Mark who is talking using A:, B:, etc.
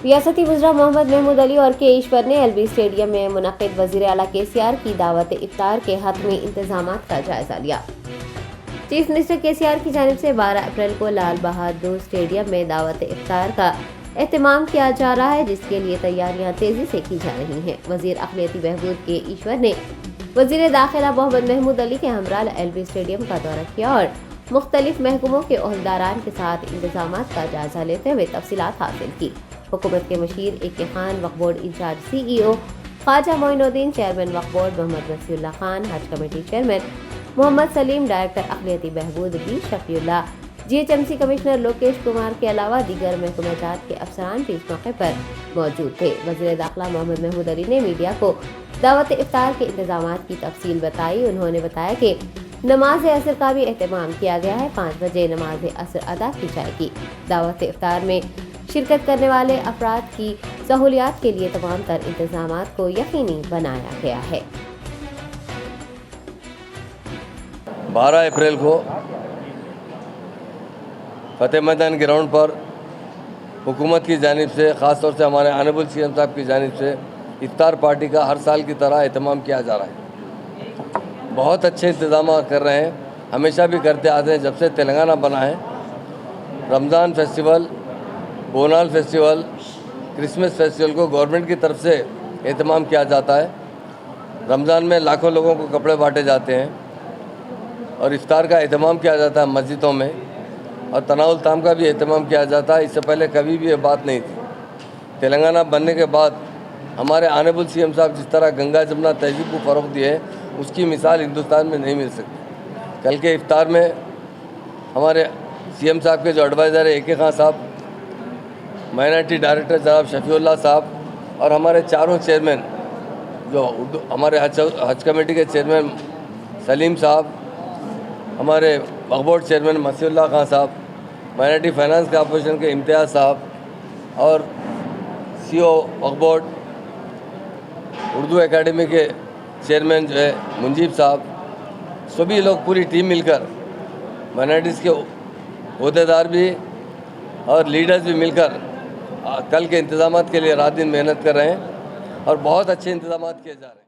A: रियासती वज़ीर मोहम्मद महमूद अली और के ईश्वर ने LB स्टेडियम में मुनक़िद वज़ीर आला KCR की दावत इफ्तार के हतमी इंतज़ामात का जायज़ा लिया। चीफ मिनिस्टर KCR की जानिब से 12 अप्रैल को लाल बहादुर स्टेडियम में दावत इफ्तार का एहतमाम किया जा रहा है, जिसके लिए तैयारियां तेजी से की जा रही हैं। वज़ीर अक़लियती बहबूद के ईश्वर ने वज़ीर दाखिला मोहम्मद महमूद अली के हमरा LB स्टेडियम का दौरा किया और मुख्तलिफ महकमों के ओहदेदारान के साथ इंतजामात का जायजा लेते हुए तफसीलात हासिल की। हुकूमत के मशीर AK Khan, Waqf board incharge CEO Khwaja Moinuddin, chairman Waqf board Mohammed Wasiullah Khan, Haj committee chairman Mohammed Salim, director अक़लियती बहबूद B Shafiullah, GHMC commissioner Lokesh Kumar के अलावा दीगर महकमा जात के अफसरान भी इस मौके पर मौजूद थे। वज़ीर दाखिला मोहम्मद महमूद अली ने मीडिया को दावत इफ्तार के इंतजामात की तफसील बताई। उन्होंने बताया कि नमाज असर का भी एहतमाम किया गया है। 5 बजे नमाज असर अदा की जाएगी। दावत इफ्तार में शिरकत करने वाले अफराद की सहूलियात के लिए तमाम तर इंतजामात को यकीनी बनाया गया है।
B: 12 अप्रैल को फतेह मैदान ग्राउंड पर हुकूमत की जानिब से, ख़ास तौर से हमारे ऑनरेबल CM साहब की जानिब से इफ्तार पार्टी का हर साल की तरह एहतमाम किया जा रहा है। बहुत अच्छे इंतज़ाम कर रहे हैं, हमेशा भी करते आते हैं जब से तेलंगाना बना है। Ramzan festival, Bonalu festival, Christmas festival को गवर्नमेंट की तरफ से एहतमाम किया जाता है। रमज़ान में लाखों लोगों को कपड़े बांटे जाते हैं और इफ्तार का एहतमाम किया जाता है मस्जिदों में, और तनाउल ताम का भी एहतमाम किया जाता है। इससे पहले कभी भी ये बात नहीं थी। तेलंगाना बनने के बाद हमारे ऑनरेबल CM साहब जिस तरह गंगा जमुना तहजीब को फ़रोग़ दिए है, उसकी मिसाल हिंदुस्तान में नहीं मिल सकती। कल के इफ्तार में हमारे CM साहब के जो एडवाइज़र है AK खान साहब, माइनॉरिटी डायरेक्टर जनाब शफीउल्लाह साहब और हमारे चारों चेयरमैन, जो हमारे हज कमेटी के चेयरमैन सलीम साहब, हमारे वक्फ बोर्ड चेयरमैन वसीउल्लाह खान साहब, माइनॉरिटी फाइनेंस कॉर्पोरेशन के इम्तियाज़ साहब और CEO वक्फ बोर्ड उर्दू एकेडमी के चेयरमैन जो है मुंजीब साहब, सभी लोग पूरी टीम मिलकर माइनॉरिटीज़ के ओहदेदार भी और लीडर्स भी मिलकर कल के इंतज़ामात के लिए रात दिन मेहनत कर रहे हैं और बहुत अच्छे इंतज़ामात किए जा रहे हैं।